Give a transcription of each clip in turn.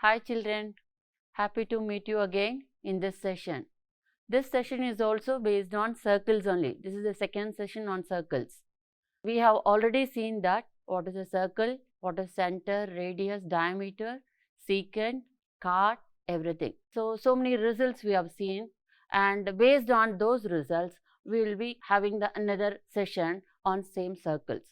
Hi children, happy to meet you again in this session. This session is also based on circles only. This is the second session on circles. We have already seen that what is a circle, what is center, radius, diameter, secant, chord, everything. So many results we have seen, and based on those results, we will be having another session on same circles.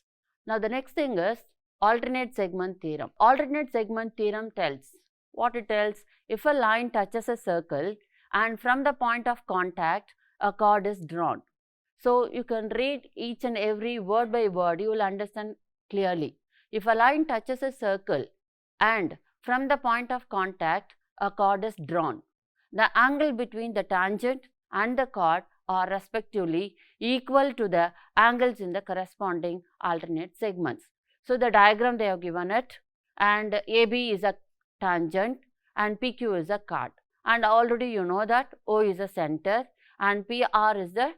Now the next thing is alternate segment theorem. Alternate segment theorem tells what it tells: if a line touches a circle and from the point of contact a chord is drawn. So you can read each and every word by word, you will understand clearly. If a line touches a circle and from the point of contact a chord is drawn, the angle between the tangent and the chord are respectively equal to the angles in the corresponding alternate segments. So the diagram they have given it, and AB is a tangent and PQ is a chord, and already you know that O is a center and PR is the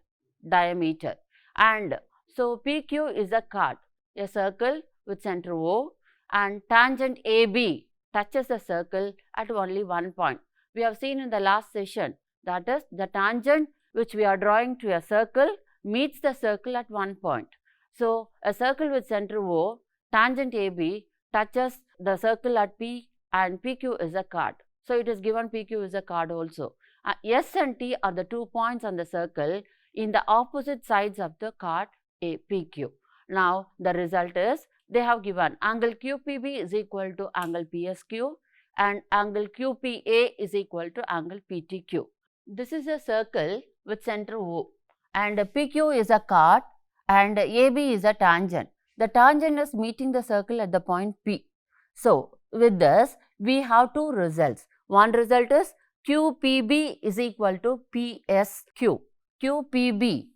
diameter, and so PQ is a chord, a circle with center O, and tangent AB touches the circle at only one point. We have seen in the last session, that is the tangent which we are drawing to a circle meets the circle at one point. So a circle with center O, tangent AB touches the circle at P, and PQ is a chord. So it is given PQ is a chord also. S and T are the 2 points on the circle in the opposite sides of the chord PQ. Now the result is they have given angle QPB is equal to angle PSQ and angle QPA is equal to angle PTQ. This is a circle with center O, and PQ is a chord and AB is a tangent. The tangent is meeting the circle at the point P. So with this we have two results. One result is QPB is equal to PSQ. QPB,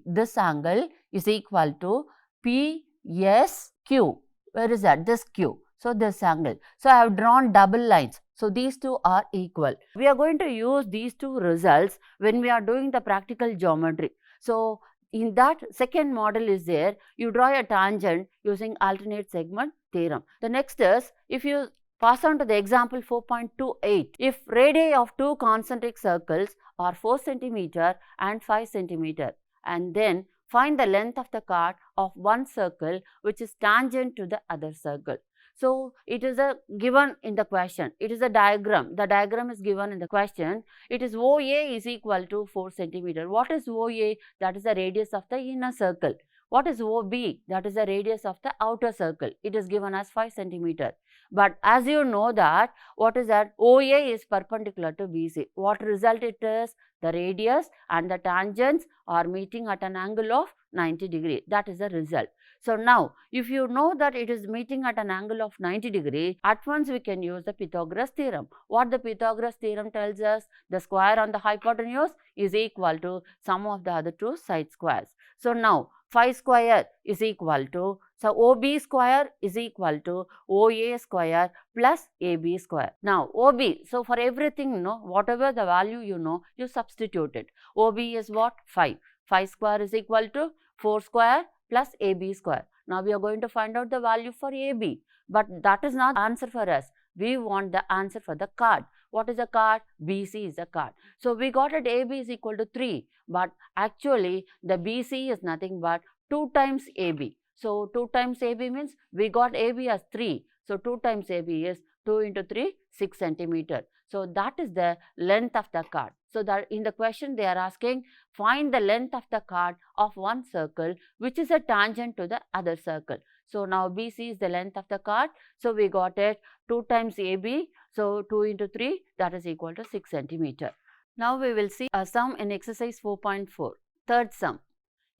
this angle is equal to PSQ. Where is that? This Q. So this angle. So I have drawn double lines. So these two are equal. We are going to use these two results when we are doing the practical geometry. So in that second model is there, you draw a tangent using alternate segment theorem. The next is, if you pass on to the example 4.28, if radii of two concentric circles are 4 cm and 5 cm, and then find the length of the chord of one circle which is tangent to the other circle. So it is given in the question. It is a diagram. The diagram is given in the question. It is OA is equal to 4 cm. What is OA? That is the radius of the inner circle. What is OB? That is the radius of the outer circle. It is given as 5 cm. But as you know that, what is that? OA is perpendicular to BC. What result it is? The radius and the tangents are meeting at an angle of 90 degree. That is the result. So now, if you know that it is meeting at an angle of 90 degree, at once we can use the Pythagoras theorem. What the Pythagoras theorem tells us? The square on the hypotenuse is equal to sum of the other two side squares. So now, phi square is equal to, so OB square is equal to OA square plus AB square. Now OB, so for everything, whatever the value you substitute it. OB is what? 5. 5 square is equal to 4 square plus AB square. Now we are going to find out the value for AB, but that is not the answer for us. We want the answer for the chord. What is a chord? BC is a chord. So we got it AB is equal to 3, but actually the BC is nothing but 2 times AB. So 2 times AB means we got AB as 3. So 2 times AB is 2 into 3, 6 cm. So that is the length of the chord. So that in the question they are asking, find the length of the chord of one circle which is a tangent to the other circle. So now BC is the length of the chord. So we got it 2 times AB. So 2 into 3, that is equal to 6 cm. Now we will see a sum in exercise 4.4. Third sum.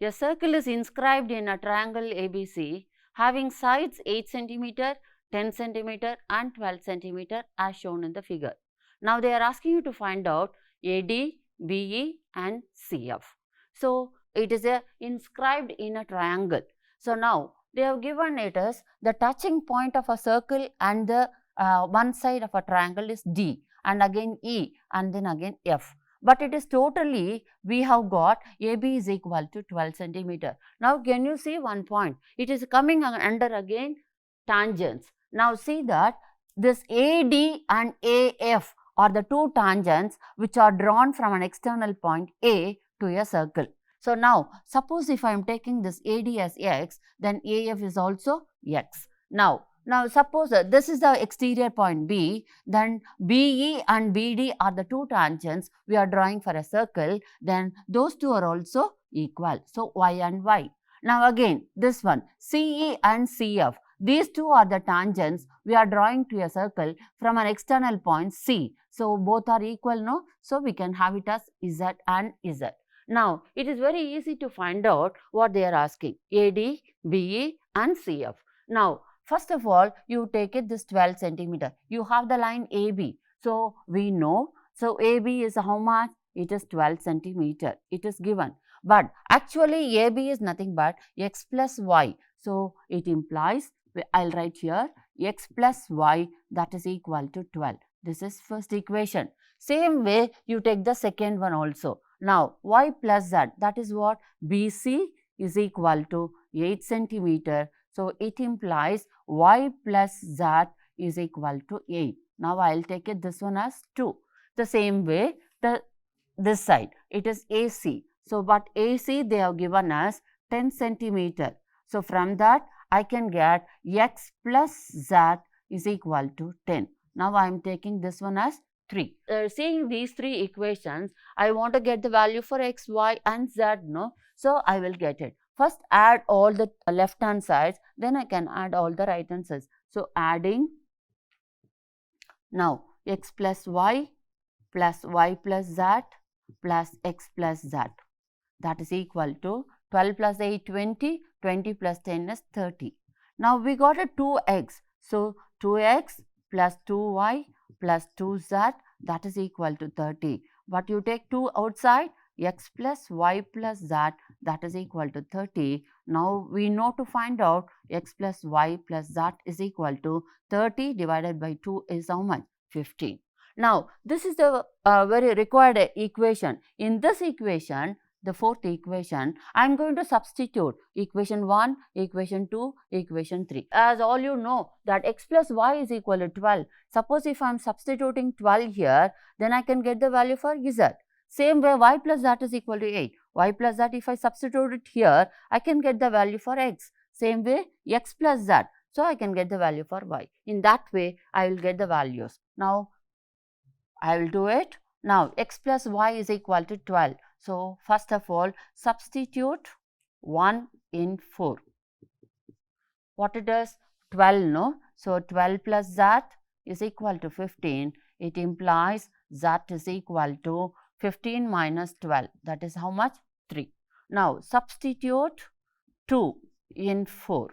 A circle is inscribed in a triangle ABC having sides 8 cm, 10 cm and 12 cm as shown in the figure. Now they are asking you to find out AD, BE and CF. So it is inscribed in a triangle. So now they have given it as the touching point of a circle and the one side of a triangle is D, and again E, and then again F. But it is totally, we have got AB is equal to 12 cm. Now can you see one point? It is coming under again tangents. Now see that this AD and AF are the two tangents which are drawn from an external point A to a circle. So now, suppose if I am taking this AD as x, then AF is also x. Now suppose this is the exterior point B, then BE and BD are the two tangents we are drawing for a circle, then those two are also equal. So, y and y. Now again, this one, CE and CF, these two are the tangents we are drawing to a circle from an external point C. So, both are equal, no? So, we can have it as Z and Z. Now, it is very easy to find out what they are asking, AD, BE and CF. Now, first of all, you take it this 12 centimeter. You have the line AB. So, we know. So, AB is how much? It is 12 centimeter. It is given. But actually, AB is nothing but x plus y. So, it implies, I'll write here, x plus y, that is equal to 12. This is first equation. Same way, you take the second one also. Now, y plus z, that is what? BC is equal to 8 centimeter. So, it implies y plus z is equal to 8. Now, I will take it this one as 2. The same way, this side, it is AC. So, but AC they have given us 10 centimeter. So, from that, I can get x plus z is equal to 10. Now, I am taking this one as 3. Seeing these three equations, I want to get the value for x, y and z, no? So, I will get it. First, add all the left hand sides, then I can add all the right hand sides. So, adding, now x plus y plus z plus x plus z, that is equal to 12 plus 8, 20, 20 plus 10 is 30. Now, we got a 2x. So, 2x plus 2y plus 2z, that is equal to 30. But you take 2 outside, x plus y plus z, that is equal to 30. Now, we know to find out x plus y plus z is equal to 30 divided by 2 is how much? 15. Now, this is the very required equation. In this equation, the fourth equation, I am going to substitute equation 1, equation 2, equation 3. As all you know that x plus y is equal to 12. Suppose if I am substituting 12 here, then I can get the value for z. Same way, y plus z is equal to 8. Y plus z, if I substitute it here, I can get the value for x. Same way, x plus z. So, I can get the value for y. In that way, I will get the values. Now, I will do it. Now, x plus y is equal to 12. So, first of all, substitute 1 in 4. What it is? 12, no? So, 12 plus z is equal to 15. It implies z is equal to 15 minus 12. That is how much? 3. Now, substitute 2 in 4.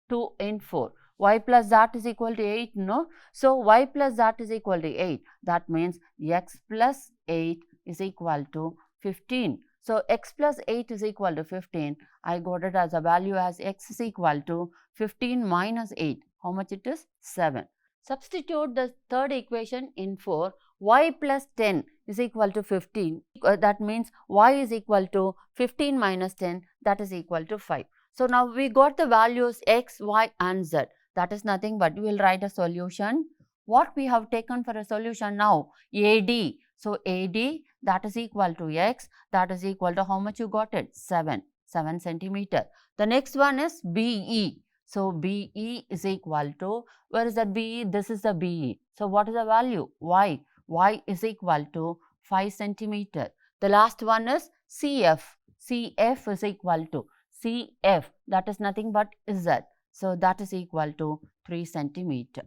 2 in 4. Y plus z is equal to 8, no? So, y plus z is equal to 8. That means x plus 8 is equal to 15. So, x plus 8 is equal to 15. I got it as a value as x is equal to 15 minus 8. How much it is? 7. Substitute the third equation in 4. Y plus 10 is equal to 15. That means y is equal to 15 minus 10. That is equal to 5. So, now we got the values x, y and z. That is nothing but we will write a solution. What we have taken for a solution now? AD. So, AD, that is equal to x, that is equal to how much you got it? 7 centimeter. The next one is BE. So, BE is equal to, where is that BE? This is the BE. So, what is the value? Y. Y is equal to 5 centimeter. The last one is CF. CF is equal to CF, that is nothing but Z. So, that is equal to 3 centimeter.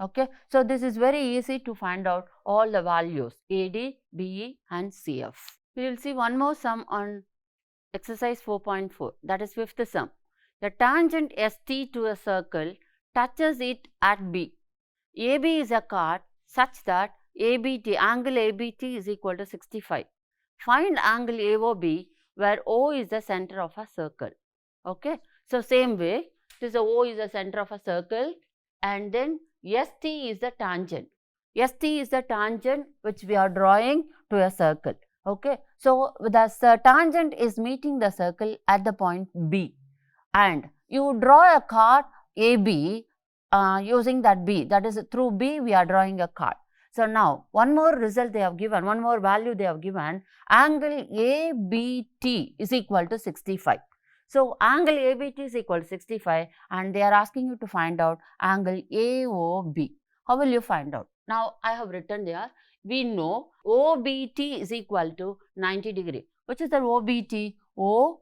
Okay. So, this is very easy to find out all the values AD, BE and CF. We will see one more sum on exercise 4.4, that is fifth sum. The tangent ST to a circle touches it at B. AB is a chord such that ABT, angle ABT is equal to 65. Find angle AOB where O is the center of a circle. Okay. So, same way, this O is the center of a circle and then ST is the tangent. ST is the tangent which we are drawing to a circle. Okay. So, the tangent is meeting the circle at the point B and you draw a chord AB using that B, that is through B we are drawing a card. So now one more result they have given, one more value they have given, angle ABT is equal to 65. So angle ABT is equal to 65 and they are asking you to find out angle AOB. How will you find out? Now I have written there, we know OBT is equal to 90 degree. Which is the OBT? O,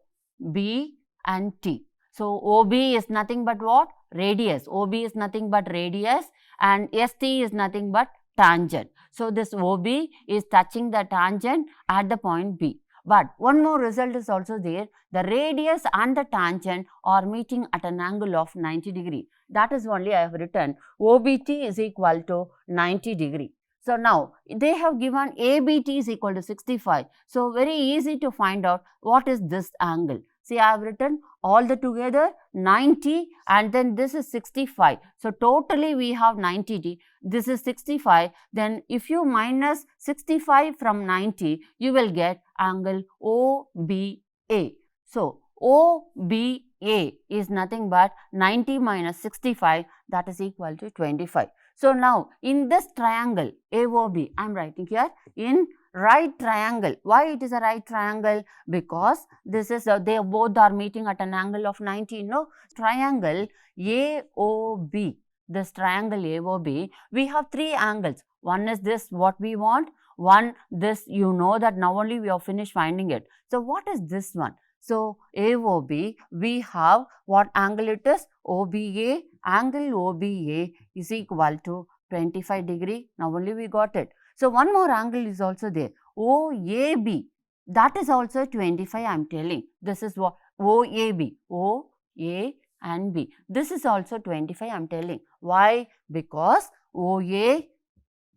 B and T. So OB is nothing but what? Radius. OB is nothing but radius and ST is nothing but tangent. So this OB is touching the tangent at the point B. But one more result is also there. The radius and the tangent are meeting at an angle of 90 degree. That is only I have written OBT is equal to 90 degree. So now they have given ABT is equal to 65. So very easy to find out what is this angle. See, I have written all the together 90 and then this is 65. So totally we have 90. This is 65. Then if you minus 65 from 90, you will get angle OBA. So OBA is nothing but 90 minus 65, that is equal to 25. So now in this triangle AOB, I am writing here in right triangle. Why it is a right triangle? Because this is they both are meeting at an angle of 90. No, triangle AOB. This triangle AOB, we have three angles. One is this what we want. One this, you know that now only we have finished finding it. So what is this one? So AOB, we have what angle it is? OBA. Angle OBA is equal to 25 degree. Now only we got it. So one more angle is also there. OAB, that is also 25 I am telling. This is what OAB. O, A and B. This is also 25 I am telling. Why? Because OA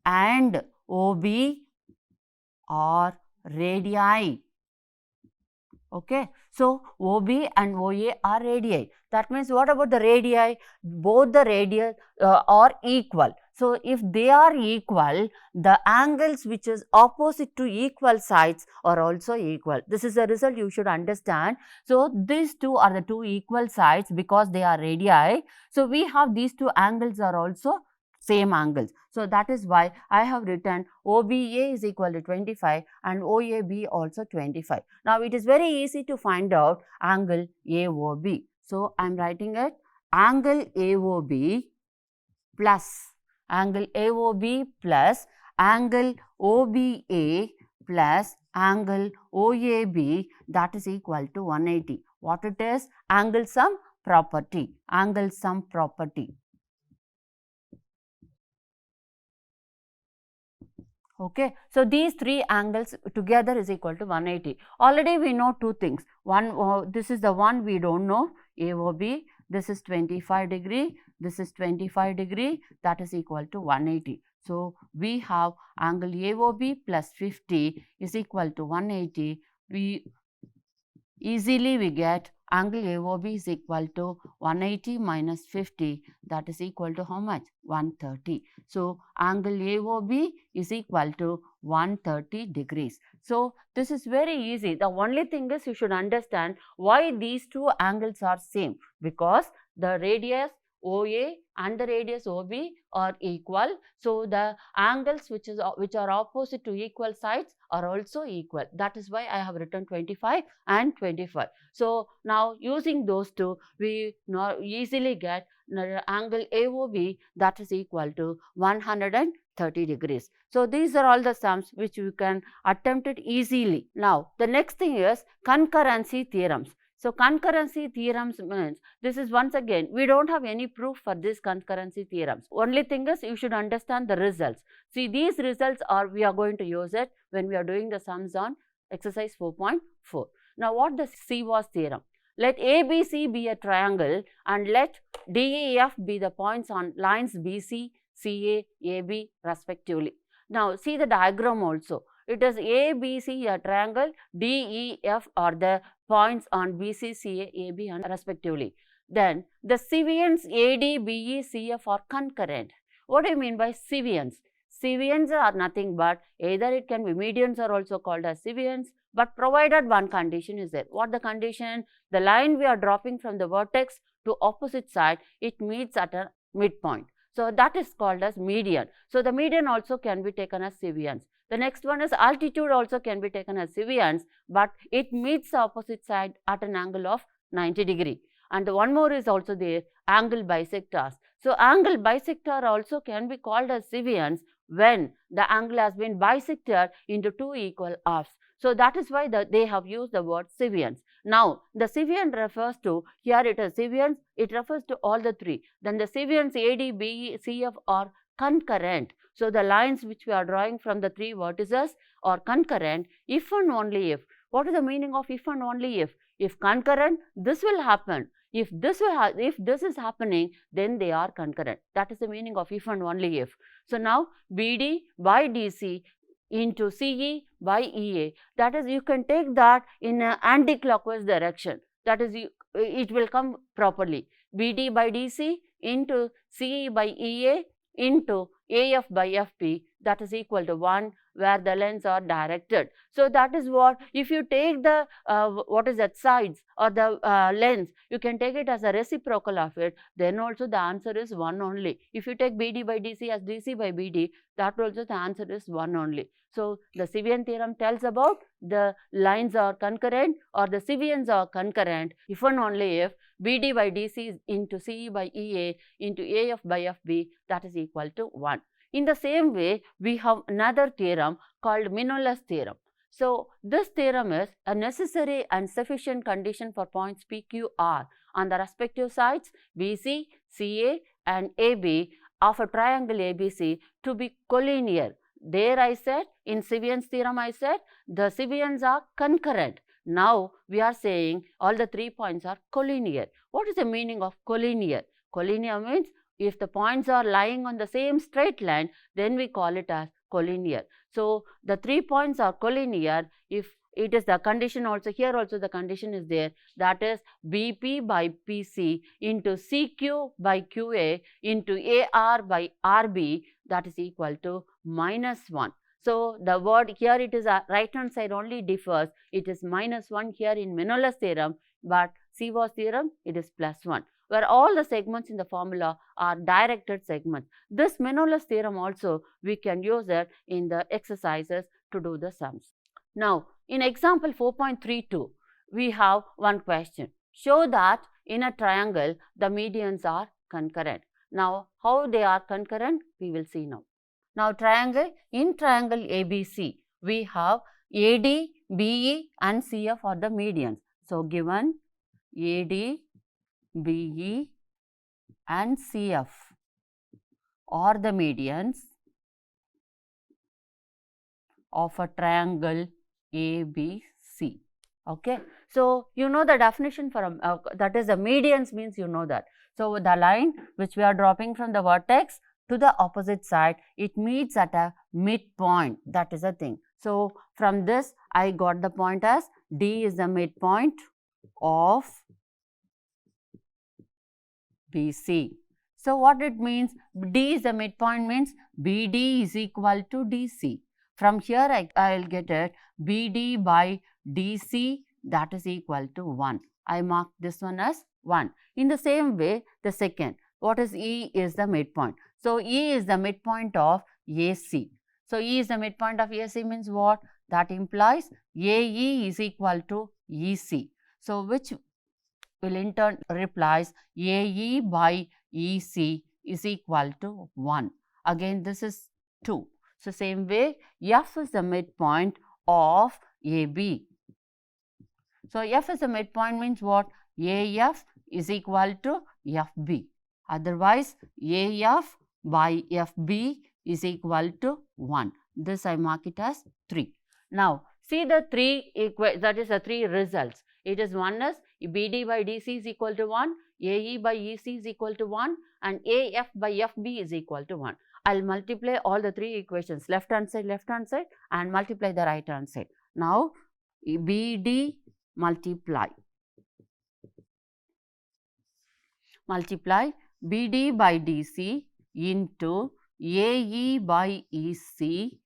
and OB are radii. Okay. So OB and OA are radii. That means what about the radii? Both the radii are equal. So if they are equal, the angles which is opposite to equal sides are also equal. This is a result you should understand. So these two are the two equal sides because they are radii. So we have these two angles are also same angles. So that is why I have written OBA is equal to 25 and OAB also 25. Now it is very easy to find out angle AOB. So I am writing it angle AOB plus angle AOB plus angle OBA plus angle OAB, that is equal to 180. What it is? Angle sum property. Angle sum property. Okay. So these three angles together is equal to 180. Already we know two things. One, this is the one we don't know, AOB. This is 25 degree. This is 25 degree. That is equal to 180. So we have angle AOB plus 50 is equal to 180. We get angle AOB is equal to 180 minus 50, that is equal to how much? 130. So angle AOB is equal to 130 degrees. So this is very easy. The only thing is you should understand why these two angles are same, because the radius OA and the radius OB are equal. So the angles which are opposite to equal sides are also equal. That is why I have written 25 and 25. So now using those two, we now easily get angle AOB, that is equal to 130 degrees. So these are all the sums which you can attempt it easily. Now the next thing is concurrency theorems. So concurrency theorems means, this is once again, we don't have any proof for this concurrency theorems. Only thing is you should understand the results. See, these results are, we are going to use it when we are doing the sums on exercise 4.4. Now what the CWAS theorem? Let ABC be a triangle and let DEF be the points on lines BC, CA, AB respectively. Now see the diagram also. It is ABC a triangle, DEF are the points on BC, CA, AB and respectively. Then the civvians AD, BE, CF are concurrent. What do you mean by civvians? Civvians are nothing but either it can be medians are also called as civvians, but provided one condition is there. What the condition? The line we are dropping from the vertex to opposite side, it meets at an midpoint. So that is called as median. So the median also can be taken as Cevians. The next one is altitude also can be taken as Cevians, but it meets the opposite side at an angle of 90 degree. And one more is also there, angle bisectors. So angle bisector also can be called as Cevians when the angle has been bisected into two equal halves. So that is why they have used the word Cevians. Now, the Cevian refers to, here it is Cevians, it refers to all the three. Then the Cevians AD, BE, CF are concurrent. So the lines which we are drawing from the three vertices are concurrent if and only if. What is the meaning of if and only if? If concurrent, this will happen. If this is happening, then they are concurrent. That is the meaning of if and only if. So now BD by DC into CE by EA. That is, you can take that in an anti-clockwise direction. That is, it will come properly. BD by DC into CE by EA into AF by FP, that is equal to 1, where the lengths are directed. So that is what, if you take the sides or the lengths, you can take it as a reciprocal of it, then also the answer is 1 only. If you take BD by DC as DC by BD, that also the answer is 1 only. So the Cevian theorem tells about the lines are concurrent or the Cevians are concurrent if and only if BD by DC into CE by EA into AF by FB, that is equal to 1. In the same way, we have another theorem called Minoles theorem. So this theorem is a necessary and sufficient condition for points PQR on the respective sides BC, CA and AB of a triangle ABC to be collinear. There I said, in Cevian's theorem I said, the Cevians are concurrent. Now we are saying all the 3 points are collinear. What is the meaning of collinear? Collinear means if the points are lying on the same straight line, then we call it as collinear. So the 3 points are collinear if it is the condition also, here also the condition is there, that is BP by PC into CQ by QA into AR by RB, that is equal to -1. So the word here, it is right hand side only differs, it is -1 here in Minoles theorem, but Sievers theorem it is +1, where all the segments in the formula are directed segments. This Minoles theorem also we can use it in the exercises to do the sums. Now in example 4.32, we have one question. Show that in a triangle the medians are concurrent. Now how they are concurrent we will see now. Now in triangle ABC we have AD, BE and CF are the medians. So given AD, BE and CF are the medians of a triangle ABC. Okay. So you know the definition for that is the medians means you know that. So the line which we are dropping from the vertex to the opposite side, it meets at a midpoint. That is the thing. So from this I got the point as D is the midpoint of BC. So what it means, D is the midpoint means BD is equal to DC. From here I will get it BD by DC, that is equal to 1. I mark this one as 1. In the same way, the second, what is E is the midpoint. So E is the midpoint of AC. So E is the midpoint of AC means what? That implies AE is equal to EC. So which will in turn replies AE by EC is equal to 1. Again this is 2. So same way F is the midpoint of AB. So F is the midpoint means what? AF is equal to FB. Otherwise AF by FB is equal to 1. This I mark it as 3. Now see the that is the 3 results. It is one is BD by DC is equal to 1, AE by EC is equal to 1 and AF by FB is equal to 1. I will multiply all the 3 equations, left hand side and multiply the right hand side. Now BD multiply BD by DC into AE by EC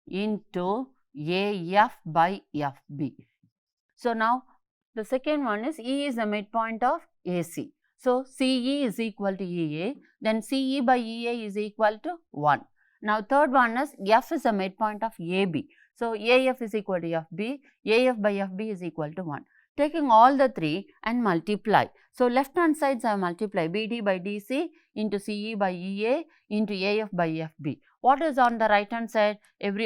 into AF by FB. So now the second one is E is the midpoint of AC. So, CE is equal to EA, then CE by EA is equal to 1. Now, third one is F is the midpoint of AB. So, AF is equal to FB, AF by FB is equal to 1. Taking all the three and multiply. So, left hand sides I multiply BD by DC into CE by EA into AF by FB. What is on the right hand side?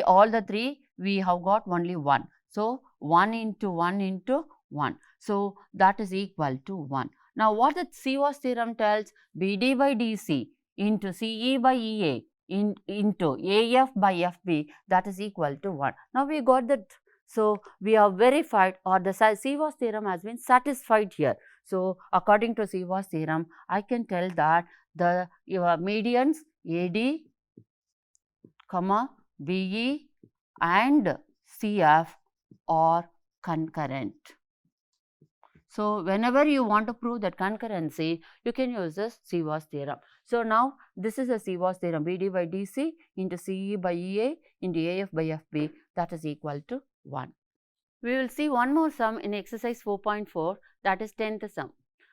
All the three we have got only 1. So, 1 into 1 into 1. So, that is equal to 1. Now, what the CVOS theorem tells? BD by DC into CE by EA into AF by FB, that is equal to 1. Now, we got that. So, we have verified, or the CVOS theorem has been satisfied here. So, according to CVOS theorem, I can tell that your medians AD, BE and CF are concurrent. So, whenever you want to prove that concurrency, you can use this CVOS theorem. So, now this is a CVOS theorem, BD by DC into CE by EA into AF by FB, that is equal to 1. We will see one more sum in exercise 4.4, that is 10th sum.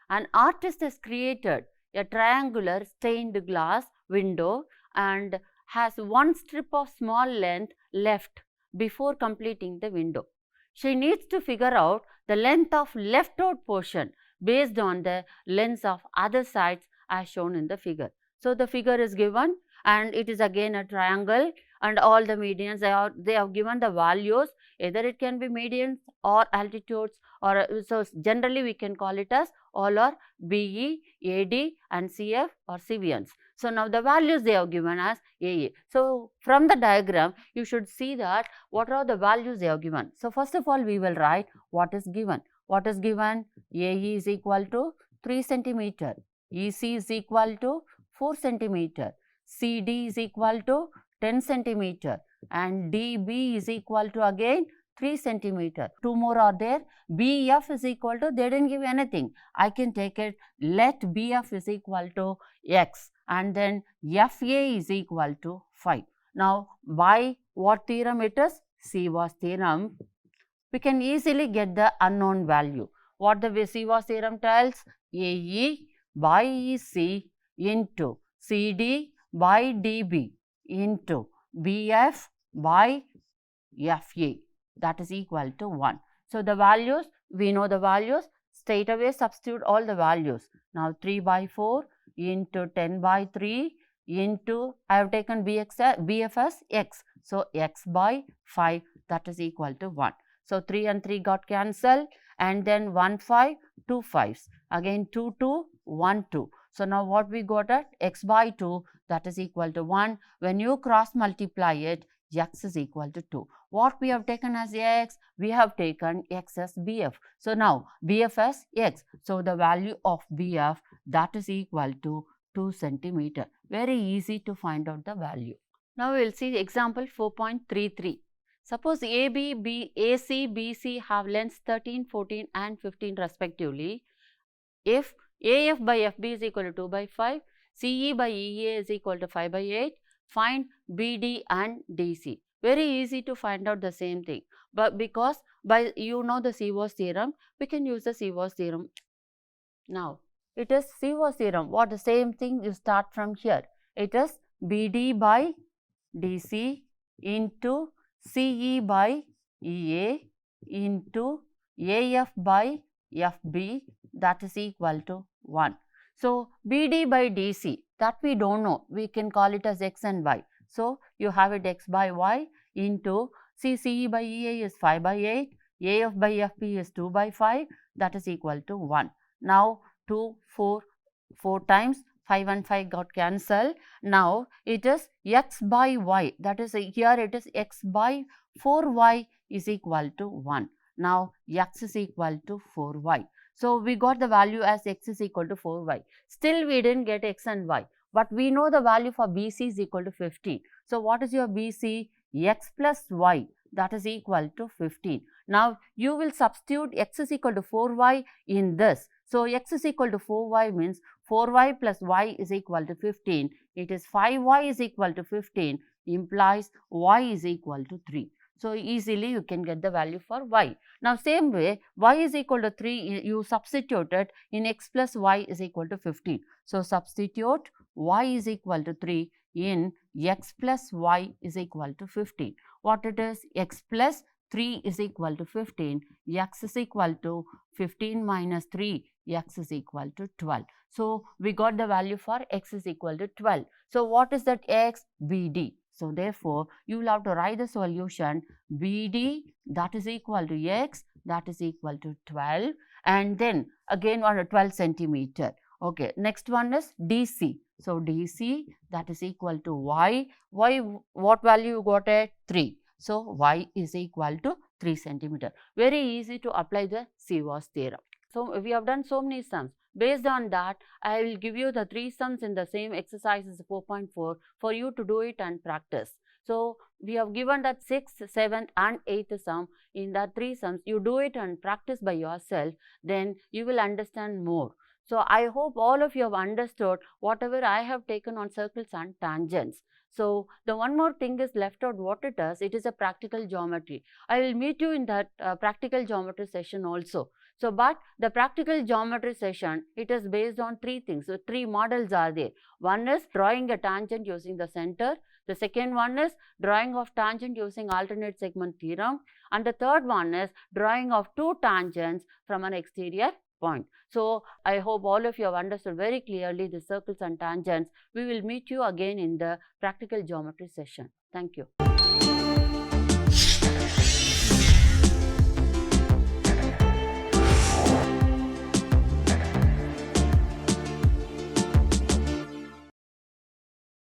An artist has created a triangular stained glass window and has one strip of small length left before completing the window. She needs to figure out the length of left out portion based on the lengths of other sides as shown in the figure. So, the figure is given and it is again a triangle, and all the medians they have given the values, either it can be medians or altitudes, or so generally we can call it as all are BE, AD and CF or CVNs. So, now the values they have given as AA. So, from the diagram you should see that what are the values they have given. So, first of all we will write what is given. What is given? AE is equal to 3 centimeter, EC is equal to 4 centimeter, CD is equal to 10 centimeter and DB is equal to again 3 centimeter. Two more are there. BF is equal to, they didn't give anything. I can take it, let BF is equal to X and then FA is equal to 5. Now, by what theorem it is? CVOS theorem. We can easily get the unknown value. What the CVOS theorem tells? AE by EC into CD by DB into BF by FA, that is equal to 1. So, the values, we know the values, straight away substitute all the values. Now, 3 by 4 into 10 by 3 into, I have taken BF as X. So, X by 5, that is equal to 1. So, 3 and 3 got cancelled and then 1 5, 2 5s, again 2 2, 1 2. So, now what we got at? X by 2, that is equal to 1. When you cross multiply it, X is equal to 2. What we have taken as X? We have taken X as BF. So, now BF as X. So, the value of BF, that is equal to 2 centimeter. Very easy to find out the value. Now, we will see example 4.33. Suppose AC, BC have lengths 13, 14 and 15 respectively. If AF by FB is equal to 2 by 5, CE by EA is equal to 5 by 8, find BD and DC. Very easy to find out the same thing, but because by you know the CVOS theorem, we can use the CVOS theorem. Now, it is CVOS theorem. What the same thing you start from here. It is BD by DC into CE by EA into AF by FB, that is equal to 1. So, BD by DC, that we don't know, we can call it as X and Y. So, you have it X by Y into CE by EA is 5 by 8, AF by FB is 2 by 5, that is equal to 1. Now, 2, 4 times, 5 and 5 got cancelled. Now, it is X by Y, that is here it is X by 4Y is equal to 1. Now, X is equal to 4Y. So, we got the value as X is equal to 4Y. Still, we didn't get X and Y, but we know the value for BC is equal to 15. So, what is your BC? X plus Y, that is equal to 15. Now, you will substitute X is equal to 4Y in this. So, X is equal to 4Y means 4Y plus Y is equal to 15. It is 5Y is equal to 15 implies Y is equal to 3. So easily you can get the value for y. Now same way, y is equal to 3, you substitute it in x plus y is equal to 15. So substitute y is equal to 3 in x plus y is equal to 15. What it is? X plus 3 is equal to 15, x is equal to 15 minus 3, x is equal to 12. So we got the value for x is equal to 12. So what is that x? BD. So therefore, you will have to write the solution BD, that is equal to x, that is equal to 12, and then again on a 12 centimeter. Okay, next one is DC. So DC, that is equal to y. Y, what value you got at? 3. So y is equal to 3 centimeter. Very easy to apply the Sievers theorem. So we have done so many sums. Based on that, I will give you the 3 sums in the same exercise as 4.4 for you to do it and practice. So we have given that 6th, 7th and 8th sum. In that 3 sums, you do it and practice by yourself, then you will understand more. So I hope all of you have understood whatever I have taken on circles and tangents. So the one more thing is left out what it is a practical geometry. I will meet you in that practical geometry session also. So, but the practical geometry session, it is based on 3 things. So, 3 models are there. One is drawing a tangent using the center. The second one is drawing of tangent using alternate segment theorem. And the third one is drawing of 2 tangents from an exterior point. So, I hope all of you have understood very clearly the circles and tangents. We will meet you again in the practical geometry session. Thank you.